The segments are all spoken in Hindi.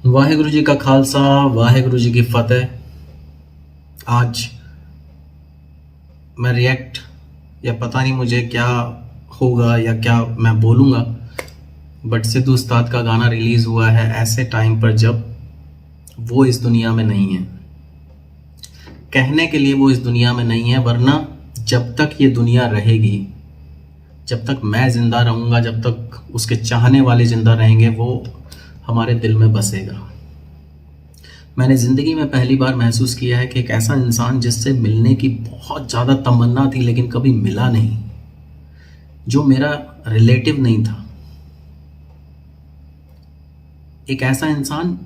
वाहेगुरु जी का खालसा, वाहेगुरु जी की फतेह। आज मैं रिएक्ट या पता नहीं मुझे क्या होगा या क्या मैं बोलूँगा, बट सिद्धू उस्ताद का गाना रिलीज़ हुआ है ऐसे टाइम पर जब वो इस दुनिया में नहीं है। कहने के लिए वो इस दुनिया में नहीं है, वरना जब तक ये दुनिया रहेगी, जब तक मैं ज़िंदा रहूँगा, जब तक उसके चाहने वाले ज़िंदा रहेंगे, वो हमारे दिल में बसेगा। मैंने ज़िंदगी में पहली बार महसूस किया है कि एक ऐसा इंसान जिससे मिलने की बहुत ज़्यादा तमन्ना थी लेकिन कभी मिला नहीं, जो मेरा रिलेटिव नहीं था। एक ऐसा इंसान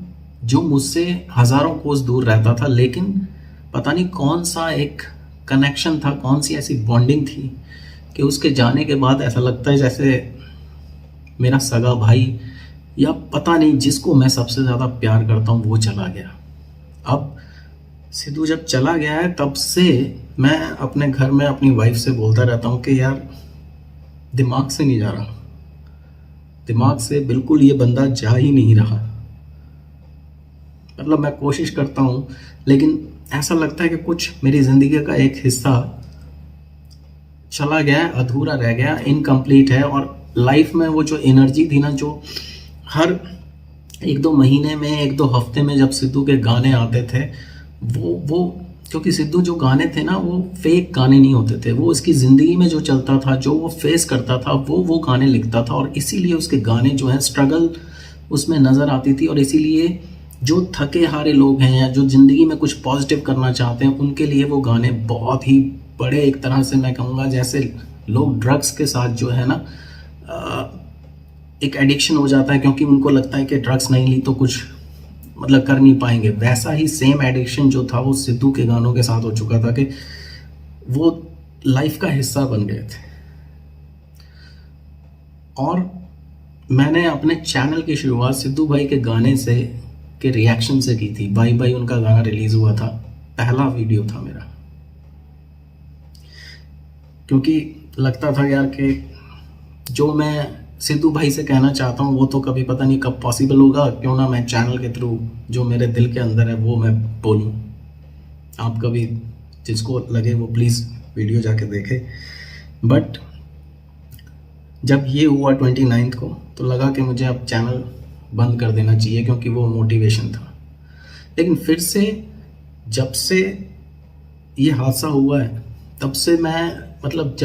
जो मुझसे हज़ारों कोस दूर रहता था, लेकिन पता नहीं कौन सा एक कनेक्शन था, कौन सी ऐसी बॉन्डिंग थी कि उसके जाने के बाद ऐसा लगता है जैसे मेरा सगा भाई या पता नहीं जिसको मैं सबसे ज़्यादा प्यार करता हूँ वो चला गया। अब सिद्धू जब चला गया है तब से मैं अपने घर में अपनी वाइफ से बोलता रहता हूँ कि यार दिमाग से नहीं जा रहा, दिमाग से बिल्कुल ये बंदा जा ही नहीं रहा। मतलब मैं कोशिश करता हूँ लेकिन ऐसा लगता है कि कुछ मेरी ज़िंदगी का एक हिस्सा चला गया है, अधूरा रह गया, इनकम्प्लीट है। और लाइफ में वो जो एनर्जी थी ना, जो हर एक दो महीने में, एक दो हफ्ते में जब सिद्धू के गाने आते थे, वो क्योंकि सिद्धू जो गाने थे ना वो फेक गाने नहीं होते थे, वो उसकी ज़िंदगी में जो चलता था, जो वो फेस करता था, वो गाने लिखता था। और इसीलिए उसके गाने जो हैं स्ट्रगल उसमें नज़र आती थी। और इसीलिए जो थके हारे लोग हैं या जो ज़िंदगी में कुछ पॉजिटिव करना चाहते हैं, उनके लिए वो गाने बहुत ही बड़े, एक तरह से मैं कहूँगा जैसे लोग ड्रग्स के साथ जो है ना एक एडिक्शन हो जाता है, क्योंकि उनको लगता है कि ड्रग्स नहीं ली तो कुछ मतलब कर नहीं पाएंगे। वैसा ही सेम एडिक्शन जो था वो सिद्धू के गानों के साथ हो चुका था कि वो लाइफ का हिस्सा बन गए थे। और मैंने अपने चैनल की शुरुआत सिद्धू भाई के गाने से, के रिएक्शन से की थी। बाई बाई उनका गाना रिलीज़ हुआ था, पहला वीडियो था मेरा, क्योंकि लगता था यार कि जो मैं सिद्धू भाई से कहना चाहता हूँ वो तो कभी पता नहीं कब पॉसिबल होगा, क्यों ना मैं चैनल के थ्रू जो मेरे दिल के अंदर है वो मैं बोलूँ। आप कभी जिसको लगे वो प्लीज़ वीडियो जाके देखे। बट जब ये हुआ 29 को तो लगा कि मुझे अब चैनल बंद कर देना चाहिए, क्योंकि वो मोटिवेशन था। लेकिन फिर से जब से ये हादसा हुआ है तब से मैं मतलब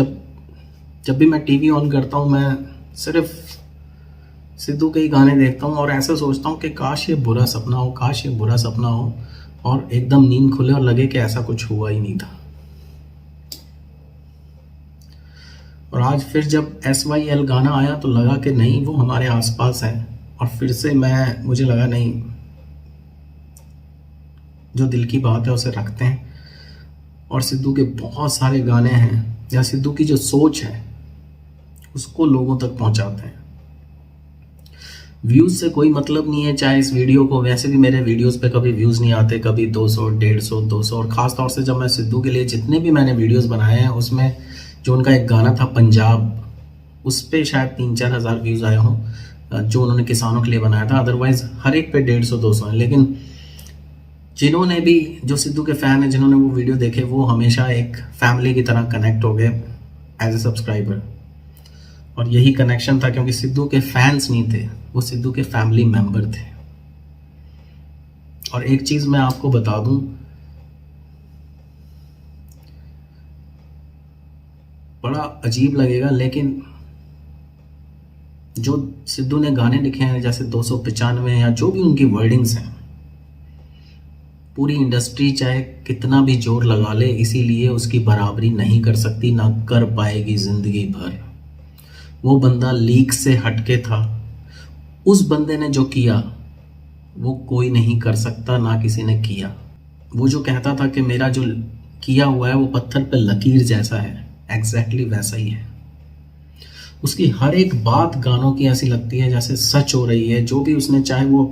जब भी मैं टीवी ऑन करता हूँ मैं सिर्फ सिद्धू के ही गाने देखता हूँ और ऐसा सोचता हूँ कि काश ये बुरा सपना हो, काश ये बुरा सपना हो, और एकदम नींद खुले और लगे कि ऐसा कुछ हुआ ही नहीं था। और आज फिर जब SYL गाना आया तो लगा कि नहीं, वो हमारे आसपास है। और फिर से मुझे लगा नहीं, जो दिल की बात है उसे रखते हैं। और सिद्धू के बहुत सारे गाने हैं या सिद्धू की जो सोच है उसको लोगों तक पहुंचाते हैं। व्यूज़ से कोई मतलब नहीं है, चाहे इस वीडियो को, वैसे भी मेरे वीडियोस पे कभी व्यूज़ नहीं आते, कभी 200, 150, 200। और ख़ास तौर से जब मैं सिद्धू के लिए जितने भी मैंने वीडियोस बनाए हैं उसमें जो उनका एक गाना था पंजाब, उस पर शायद 3-4 हज़ार व्यूज़ आए हों, जो उन्होंने किसानों के लिए बनाया था। अदरवाइज़ हर एक पे 150, 200 है। लेकिन जिन्होंने भी, जो सिद्धू के फ़ैन हैं, जिन्होंने वो वीडियो देखे, वो हमेशा एक फैमिली की तरह कनेक्ट हो गए एज ए सब्सक्राइबर। और यही कनेक्शन था, क्योंकि सिद्धू के फैंस नहीं थे, वो सिद्धू के फैमिली मेंबर थे। और एक चीज़ मैं आपको बता दूं, बड़ा अजीब लगेगा, लेकिन जो सिद्धू ने गाने लिखे हैं जैसे 295 या जो भी उनकी वर्डिंग्स हैं, पूरी इंडस्ट्री चाहे कितना भी जोर लगा ले, इसीलिए उसकी बराबरी नहीं कर सकती, ना कर पाएगी ज़िंदगी भर। वो बंदा लीक से हटके था, उस बंदे ने जो किया वो कोई नहीं कर सकता, ना किसी ने किया। वो जो कहता था कि मेरा जो किया हुआ है वो पत्थर पे लकीर जैसा है, एग्जैक्टली वैसा ही है। उसकी हर एक बात गानों की ऐसी लगती है जैसे सच हो रही है। जो भी उसने, चाहे वो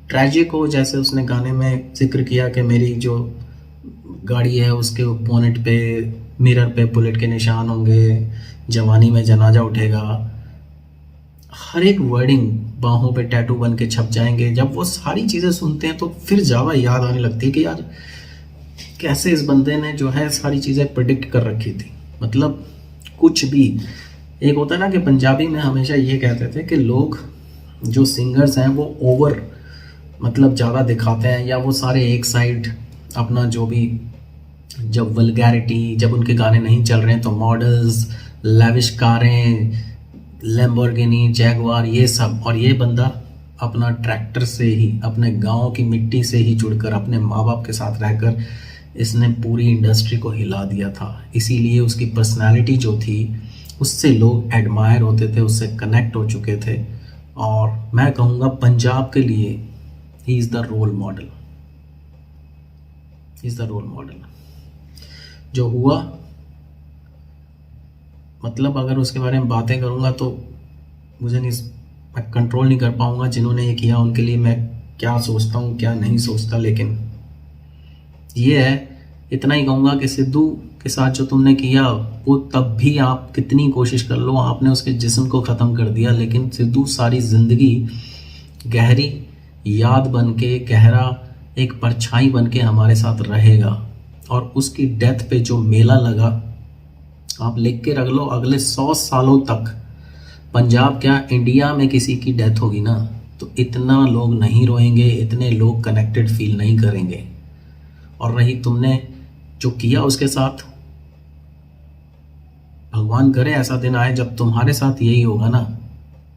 ट्रैजिक हो, जैसे उसने गाने में जिक्र किया कि मेरी जो गाड़ी है उसके बोनेट पे, मिरर पे बुलेट के निशान होंगे, जवानी में जनाजा उठेगा। हर एक वर्डिंग बाहों पे टैटू बन के छप जाएंगे। जब वो सारी चीज़ें सुनते हैं तो फिर ज़्यादा याद आने लगती है कि यार कैसे इस बंदे ने जो है सारी चीज़ें प्रिडिक्ट कर रखी थी। मतलब कुछ भी, एक होता है ना कि पंजाबी में हमेशा ये कहते थे कि लोग जो सिंगर्स हैं वो ओवर मतलब ज़्यादा दिखाते हैं, या वो सारे एक साइड अपना जो भी, जब वल्गैरिटी, जब उनके गाने नहीं चल रहे हैं तो मॉडल्स, लेविश कारें, लैम्बोर्गिनी, जैगवार, ये सब। और ये बंदा अपना ट्रैक्टर से ही, अपने गांव की मिट्टी से ही जुड़कर, अपने माँ बाप के साथ रहकर इसने पूरी इंडस्ट्री को हिला दिया था। इसीलिए उसकी पर्सनालिटी जो थी उससे लोग एडमायर होते थे, उससे कनेक्ट हो चुके थे। और मैं कहूँगा पंजाब के लिए he is the role model, is the role model. जो हुआ, मतलब अगर उसके बारे में बातें करूँगा तो मुझे नहीं, मैं कंट्रोल नहीं कर पाऊँगा। जिन्होंने ये किया उनके लिए मैं क्या सोचता हूँ क्या नहीं सोचता, लेकिन ये है, इतना ही कहूँगा कि सिद्धू के साथ जो तुमने किया वो तब भी आप कितनी कोशिश कर लो, आपने उसके जिस्म को ख़त्म कर दिया, लेकिन सिद्धू सारी ज़िंदगी गहरी याद बन के, गहरा एक परछाई बन के हमारे साथ रहेगा। और उसकी डेथ पे जो मेला लगा, आप लिख के रख लो, अगले 100 सालों तक पंजाब क्या इंडिया में किसी की डेथ होगी ना तो इतना लोग नहीं रोएंगे, इतने लोग कनेक्टेड फील नहीं करेंगे। और रही तुमने जो किया उसके साथ, भगवान करे ऐसा दिन आए जब तुम्हारे साथ यही होगा ना,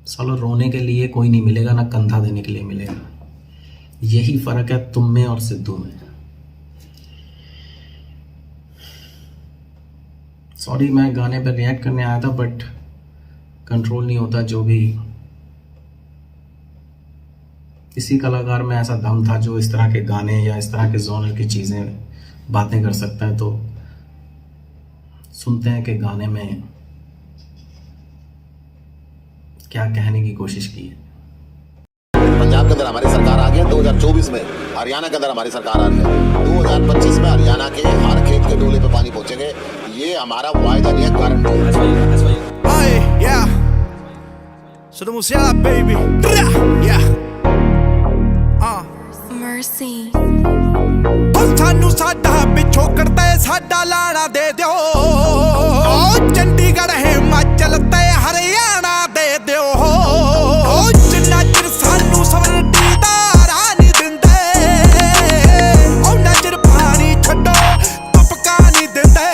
सालों रोने के लिए कोई नहीं मिलेगा, ना कंधा देने के लिए मिलेगा। यही फर्क है तुम में और सिद्धू में। सॉरी, मैं गाने पर रिएक्ट करने आया था बट कंट्रोल नहीं होता। जो भी, किसी कलाकार में ऐसा दम था जो इस तरह के गाने या इस तरह के जॉनर की चीज़ें बातें कर सकता है। तो सुनते हैं कि गाने में क्या कहने की कोशिश की है। पंजाब के अंदर हमारी सरकार आ गई है 2024 में, हरियाणा के अंदर हमारी सरकार आ रही है 2025 में। हरियाणा के हर खेत के डोले पे पानी पहुंचेंगे, ये हमारा वायदा नहीं है, गारंटी है। Yeah. Sono musiala, baby. Yeah. Mercy. ਉਹ ਸਾਨੂੰ ਸਾਡਾ ਪਿਛੋਕੜ ਤੇ ਸਾਡਾ ਲਾਣਾ ਦੇ ਦਿਓ, ਉਹ ਚੰਡੀਗੜ੍ਹ ਹਿਮਾਚਲ ਤੇ ਹਰਿਆਣਾ ਦੇ ਦਿਓ, ਉਹ ਜਿੰਨਾ ਚਿਰ ਸਾਨੂੰ ਸਵਰਟੀ ਦਾ ਰਾਹ ਨਹੀਂ ਦਿੰਦੇ, ਉਹਨਾਂ ਚਿਰ ਪਾਣੀ ਛੱਡੋ ਤੁਪਕਾ ਨਹੀਂ ਦਿੰਦੇ,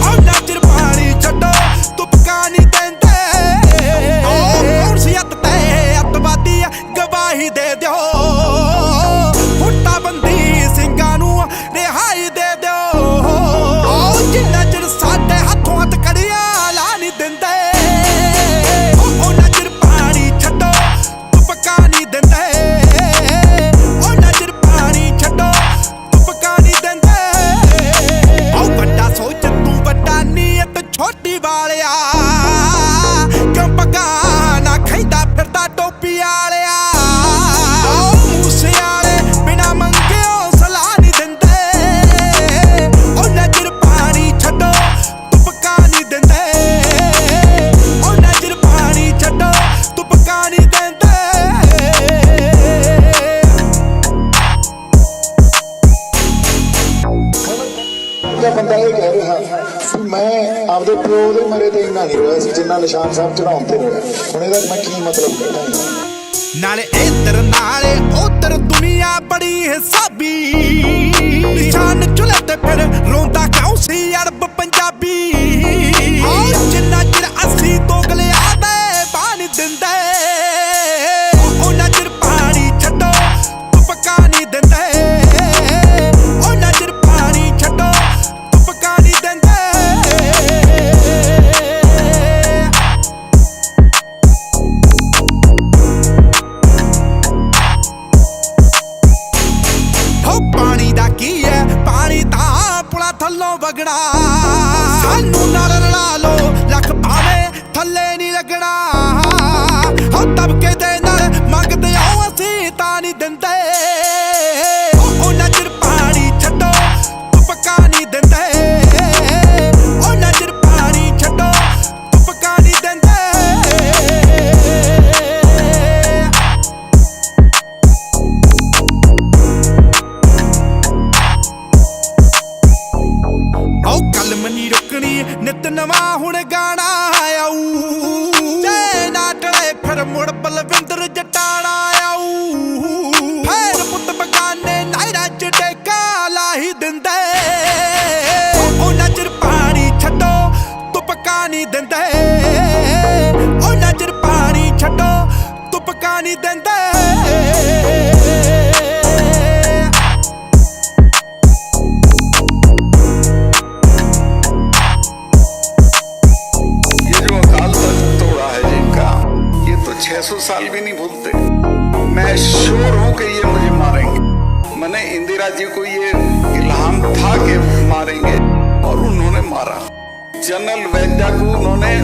ਉਹਨਾਂ ਚਿਰ ਪਾਣੀ ਛੱਡੋ ਤੁਪਕਾ ਨਹੀਂ ਦਿੰਦੇ, ਉਹ ਕੌਣ ਸੀ ਅੱਤ ਤੇ ਅੱਤਵਾਦੀ ਗਵਾਹੀ ਦੇ ਦਿਓ, ਰਿਹਾਈ ਦੇ ਦਿਓ, ਜਿੰਨਾ ਚਿਰ ਸਾਡੇ ਹੱਥੋਂ ਹੱਥ ਕੜੀਆਂ ਲਾ ਨਹੀਂ ਦਿੰਦੇ, ਉਹਨਾਂ ਚਿਰ ਪਾਣੀ ਛੱਡੋ ਤੁਪਕਾ ਨਹੀਂ ਦਿੰਦੇ, ਉਹਨਾਂ ਚਿਰ ਪਾਣੀ ਛੱਡੋ ਤੁਪਕਾ ਨਹੀਂ ਦਿੰਦੇ। ਉਹ ਵੱਡਾ ਸੋਚ ਤੂੰ ਵੱਡਾ ਨੀਅਤ ਛੋਟੀ ਵਾਲਿਆ, ਕਿਉਂ ਪੱਗਾ ਨਾ ਖੈਂਦਾ ਫਿਰਦਾ ਟੋਪੀ ਵਾਲਿਆ, ਮੂਸੇ ਵਾਲੇ ਬਿਨਾ ਮੰਗਿਓ ਸਲਾਹ ਨਹੀਂ ਦਿੰਦੇ, ਬੰਦਾ ਇਹ ਕਹਿ ਰਿਹਾ ਮੈਂ ਆਪਦੇ ਪਿਓ ਦੇ ਮਰੇ ਤੇ ਇੰਨਾ ਨਹੀਂ ਰੋਇਆ ਸੀ ਜਿੰਨਾ ਨਿਸ਼ਾਨ ਸਾਹਿਬ ਚੜਾਉਣ ਤੇ ਰੋਇਆ। ਹੁਣ ਇਹਦਾ ਮੈਂ ਕੀ ਮਤਲਬ ਕੱਢਾਂ? ਨਾਲੇ ਇੱਧਰ ਨਾਲੇ ਉੱਧਰ ਦੁਨੀਆ ਬੜੀ ਹਿਸਾਬੀ, ਨਿਸ਼ਾਨ ਚੁੱਲ੍ਹੇ ਤੇ ਫਿਰ ਰੋਂਦਾ ਕਿਉਂ ਸੀ ਅਰਬ ਪੰਜਾਬੀ, ਜਿੰਨਾ ਚਿਰ ਅਸੀਂ ਦੋਗਲਿਆਂ ਦੇ ਪਾਣੀ ਦਿੰਦੇ, ਉਹਨਾਂ ਚਿਰ ਪਾਣੀ ਛੱਡੋ ਤੁਪਕਾ ਨਹੀਂ ਦਿੰਦੇ, ਉਹਨਾਂ ਚਿਰ ਪਾਣੀ ਛੱਡੋ ਤੁਪਕਾ ਨਹੀਂ ਦਿੰਦੇ। ਪਾਣੀ ਦਾ ਕੀ ਹੈ, ਪਾਣੀ ਤਾਂ ਪੁਲਾਂ ਥੱਲੋਂ ਵਗਣਾ, ਸਾਨੂੰ ਨਾਲ ਰਲਾ ਲੋ ਲੱਖ ਭਾਵੇਂ ਥੱਲੇ ਨਹੀਂ ਲੱਗਣਾ, ਹੋ ਦਬਕੇ ਦੇ ਨਾਲ ਮੰਗਦੇ ਆਓ ਅਸੀਂ ਤਾਂ ਨਹੀਂ ਦਿੰਦੇ, ਉਹਨਾਂ ਚਿਰ ਪਾਣੀ ਛੱਡੋ ਤੁਪਕਾ ਨਹੀਂ ਦਿੰਦੇ, ਉਹਨਾਂ ਚਿਰ ਪਾਣੀ ਛੱਡੋ ਤੁਪਕਾ ਨਹੀਂ ਦਿੰਦੇ।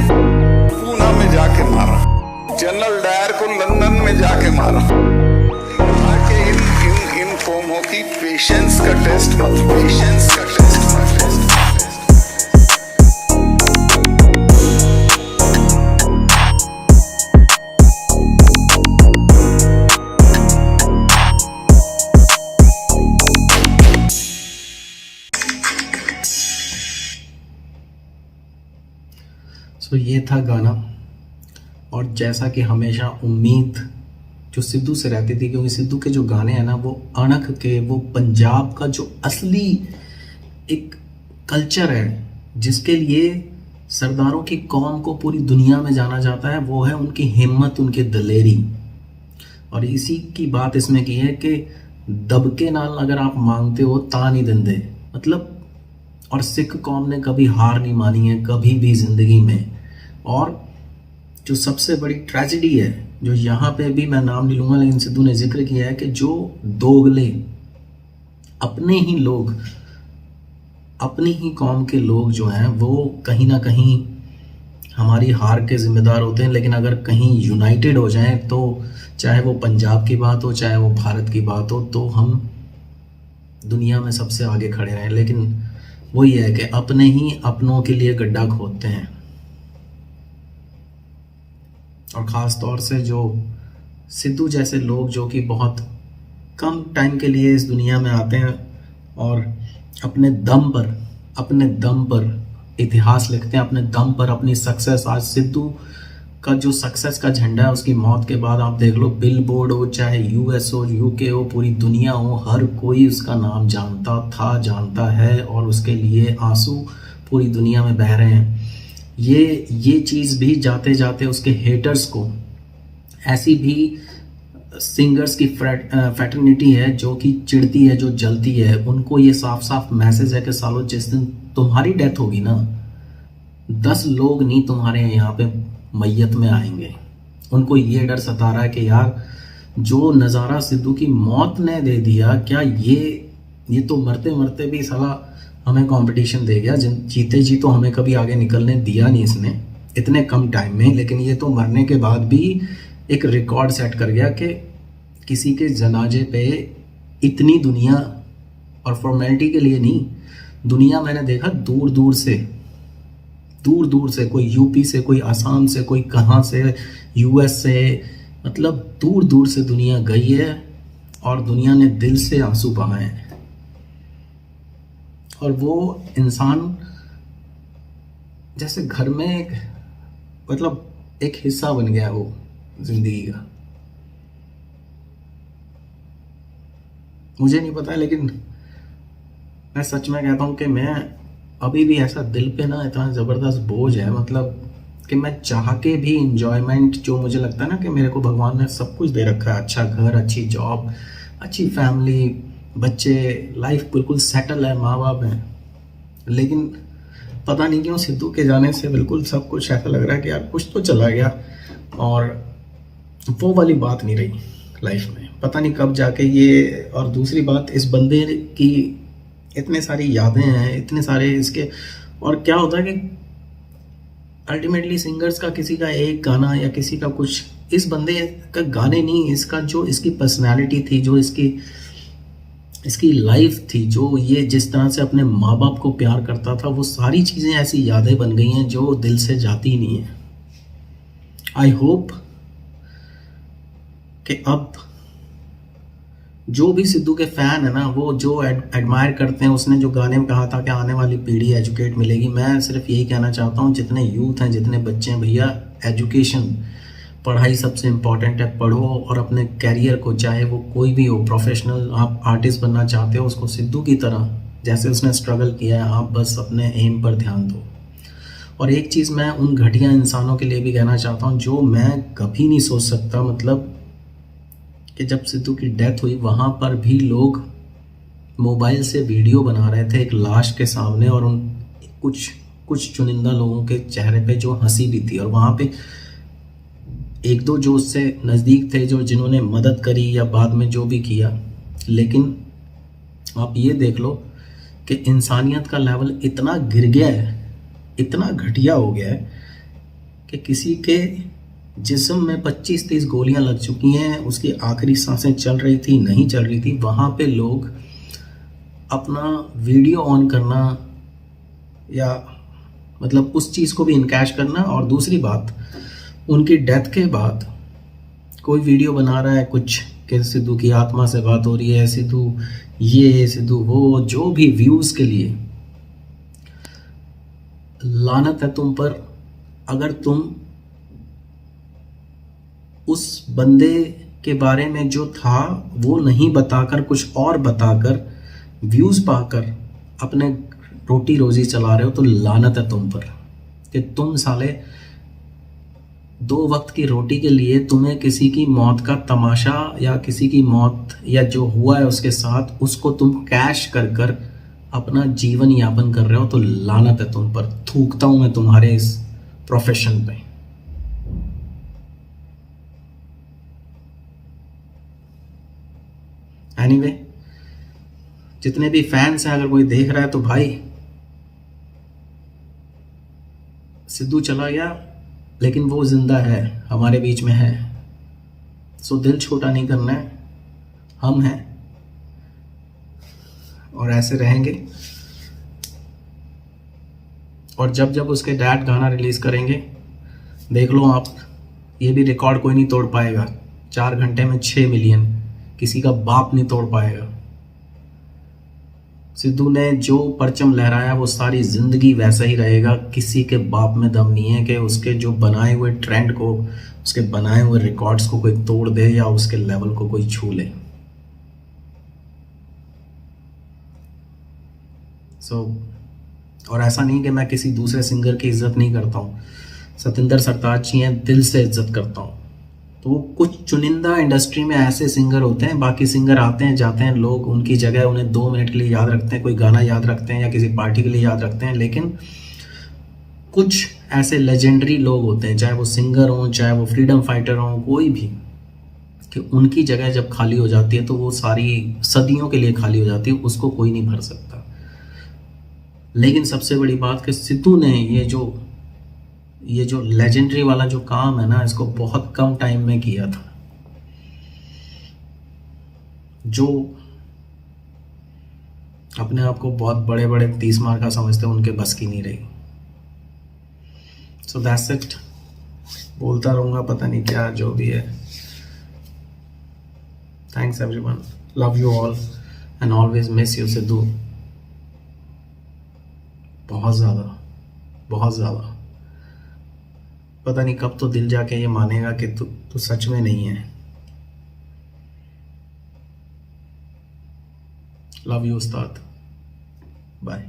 पूना में जाके मारा, जनरल डायर को लंदन में जाके मारा। आके इन कौमों की पेशेंस का टेस्ट मत, पेशेंस का टेस्ट मत। सो ये था गाना। और जैसा कि हमेशा उम्मीद जो सिद्धू से रहती थी, क्योंकि सिद्धू के जो गाने हैं ना वो अणख के, वो पंजाब का जो असली एक कल्चर है जिसके लिए सरदारों की कौम को पूरी दुनिया में जाना जाता है, वो है उनकी हिम्मत, उनकी दलेरी। और इसी की बात इसमें की है कि दबके नाल अगर आप मांगते हो ता नहीं देंदे, मतलब। और सिख कौम ने कभी हार नहीं मानी है कभी भी ज़िंदगी में। और जो सबसे बड़ी ट्रेजेडी है, जो यहाँ पे भी मैं नाम नहीं लूँगा लेकिन सिद्धू ने जिक्र किया है, कि जो दोगले अपने ही लोग, अपनी ही कौम के लोग जो हैं वो कहीं ना कहीं हमारी हार के ज़िम्मेदार होते हैं। लेकिन अगर कहीं यूनाइटेड हो जाएं तो चाहे वो पंजाब की बात हो चाहे वो भारत की बात हो, तो हम दुनिया में सबसे आगे खड़े रहें। लेकिन वही है कि अपने ही अपनों के लिए गड्ढा खोदते हैं। और ख़ास तौर से जो सिद्धू जैसे लोग जो कि बहुत कम टाइम के लिए इस दुनिया में आते हैं और अपने दम पर इतिहास लिखते हैं, अपने दम पर अपनी सक्सेस। आज सिद्धू का जो सक्सेस का झंडा है, उसकी मौत के बाद आप देख लो, बिलबोर्ड हो चाहे यूएस हो, यूके हो, पूरी दुनिया हो, हर कोई उसका नाम जानता था, जानता है, और उसके लिए आंसू पूरी दुनिया में बह रहे हैं। ये चीज़ भी जाते जाते उसके हेटर्स को, ऐसी भी सिंगर्स की फ्रेटर्निटी है जो कि चिढ़ती है, जो जलती है, उनको ये साफ साफ मैसेज है कि सालों जिस दिन तुम्हारी डेथ होगी ना, 10 लोग नहीं तुम्हारे यहाँ पे मैयत में आएंगे। उनको ये डर सता रहा है कि यार जो नज़ारा सिद्धू की मौत ने दे दिया, क्या ये तो मरते मरते भी साला हमें कंपटीशन दे गया। जीते जी तो हमें कभी आगे निकलने दिया नहीं इसने इतने कम टाइम में, लेकिन ये तो मरने के बाद भी एक रिकॉर्ड सेट कर गया कि किसी के जनाजे पे इतनी दुनिया, और फॉर्मेलिटी के लिए नहीं, दुनिया मैंने देखा दूर दूर से, कोई यूपी से, कोई आसाम से, कोई कहाँ से, यूएस से, मतलब दूर दूर से दुनिया गई है और दुनिया ने दिल से आंसू बहाए हैं। और वो इंसान जैसे घर में एक, मतलब एक हिस्सा बन गया वो जिंदगी का। मुझे नहीं पता, लेकिन मैं सच में कहता हूँ कि मैं अभी भी ऐसा दिल पे ना इतना ज़बरदस्त बोझ है, मतलब कि मैं चाह के भी इंजॉयमेंट, जो मुझे लगता है ना कि मेरे को भगवान ने सब कुछ दे रखा है, अच्छा घर, अच्छी जॉब, अच्छी फैमिली, बच्चे, लाइफ बिल्कुल सेटल है, माँ बाप हैं, लेकिन पता नहीं क्यों सिद्धू के जाने से बिल्कुल सब कुछ ऐसा लग रहा है कि यार कुछ तो चला गया, और वो वाली बात नहीं रही लाइफ में। पता नहीं कब जाके ये, और दूसरी बात, इस बंदे की इतने सारी यादें हैं, इतने सारे इसके, और क्या होता है कि अल्टीमेटली सिंगर्स का किसी का एक गाना या किसी का कुछ, इस बंदे का गाने नहीं, इसका जो इसकी पर्सनालिटी थी, जो इसकी लाइफ थी, जो ये जिस तरह से अपने माँ बाप को प्यार करता था, वो सारी चीज़ें ऐसी यादें बन गई हैं जो दिल से जाती ही नहीं है। आई होप कि अब जो भी सिद्धू के फ़ैन है ना, वो जो एडमायर करते हैं, उसने जो गाने में कहा था कि आने वाली पीढ़ी एजुकेट मिलेगी, मैं सिर्फ यही कहना चाहता हूँ, जितने यूथ हैं, जितने बच्चे हैं, भैया एजुकेशन, पढ़ाई सबसे इम्पॉर्टेंट है। पढ़ो और अपने कैरियर को, चाहे वो कोई भी हो, प्रोफेशनल आप आर्टिस्ट बनना चाहते हो, उसको सिद्धू की तरह जैसे उसने स्ट्रगल किया है, आप बस अपने एम पर ध्यान दो। और एक चीज़ मैं उन घटिया इंसानों के लिए भी कहना चाहता हूँ जो मैं कभी नहीं सोच सकता, मतलब कि जब सिद्धू की डेथ हुई वहाँ पर भी लोग मोबाइल से वीडियो बना रहे थे एक लाश के सामने, और उन कुछ चुनिंदा लोगों के चेहरे पे जो हंसी भी थी, और वहाँ पे एक दो जो उससे नज़दीक थे, जो जिन्होंने मदद करी या बाद में जो भी किया। लेकिन आप ये देख लो कि इंसानियत का लेवल इतना गिर गया है, इतना घटिया हो गया है कि किसी के जिस्म में 25-30 गोलियां लग चुकी हैं, उसकी आखिरी सांसें चल रही थी, नहीं चल रही थी, वहाँ पे लोग अपना वीडियो ऑन करना या मतलब उस चीज़ को भी इनकैश करना। और दूसरी बात, उनकी डेथ के बाद कोई वीडियो बना रहा है कुछ कि सिद्धू की आत्मा से बात हो रही है, सिद्धू ये, सिद्धू वो, जो भी व्यूज़ के लिए। लानत है तुम पर अगर तुम उस बंदे के बारे में जो था वो नहीं बताकर, कुछ और बताकर, व्यूज़ पाकर अपने रोटी रोज़ी चला रहे हो, तो लानत है तुम पर कि तुम साले 2 वक्त की रोटी के लिए तुम्हें किसी की मौत का तमाशा या किसी की मौत या जो हुआ है उसके साथ उसको तुम कैश कर कर अपना जीवन यापन कर रहे हो, तो लानत है तुम पर। थूकता हूँ मैं तुम्हारे इस प्रोफेशन पे। एनीवे, जितने भी फैंस हैं, अगर कोई देख रहा है तो भाई, सिद्धू चला गया लेकिन वो जिंदा है, हमारे बीच में है। सो दिल छोटा नहीं करना है, हम हैं और ऐसे रहेंगे। और जब जब उसके डैड गाना रिलीज़ करेंगे, देख लो आप, ये भी रिकॉर्ड कोई नहीं तोड़ पाएगा। 4 घंटे में 6 मिलियन, किसी का बाप नहीं तोड़ पाएगा। सिद्धू ने जो परचम लहराया वो सारी ज़िंदगी वैसा ही रहेगा। किसी के बाप में दम नहीं है कि उसके जो बनाए हुए ट्रेंड को, उसके बनाए हुए रिकॉर्ड्स को कोई तोड़ दे या उसके लेवल को कोई छू ले। और ऐसा नहीं कि मैं किसी दूसरे सिंगर की इज्जत नहीं करता हूँ, सतिंदर सरताज जी हैं, दिल से इज्जत करता हूँ। तो कुछ चुनिंदा इंडस्ट्री में ऐसे सिंगर होते हैं, बाकी सिंगर आते हैं जाते हैं, लोग उनकी जगह उन्हें 2 मिनट के लिए याद रखते हैं, कोई गाना याद रखते हैं या किसी पार्टी के लिए याद रखते हैं। लेकिन कुछ ऐसे लेजेंडरी लोग होते हैं, चाहे वो सिंगर हों, चाहे वो फ्रीडम फाइटर हों, कोई भी, कि उनकी जगह जब खाली हो जाती है तो वो सारी सदियों के लिए खाली हो जाती है, उसको कोई नहीं भर सकता। लेकिन सबसे बड़ी बात कि सिद्धू ने ये जो लेजेंडरी वाला जो काम है ना, इसको बहुत कम टाइम में किया था। जो अपने आप को बहुत बड़े बड़े 30 मार का समझते हैं, उनके बस की नहीं रही। So that's it. बोलता रहूँगा, पता नहीं क्या जो भी है। Thanks everyone, love you all and always miss you Sidhu, बहुत ज़्यादा। पता नहीं कब तो दिल जाके ये मानेगा कि तू सच में नहीं है। Love you Ustad, bye.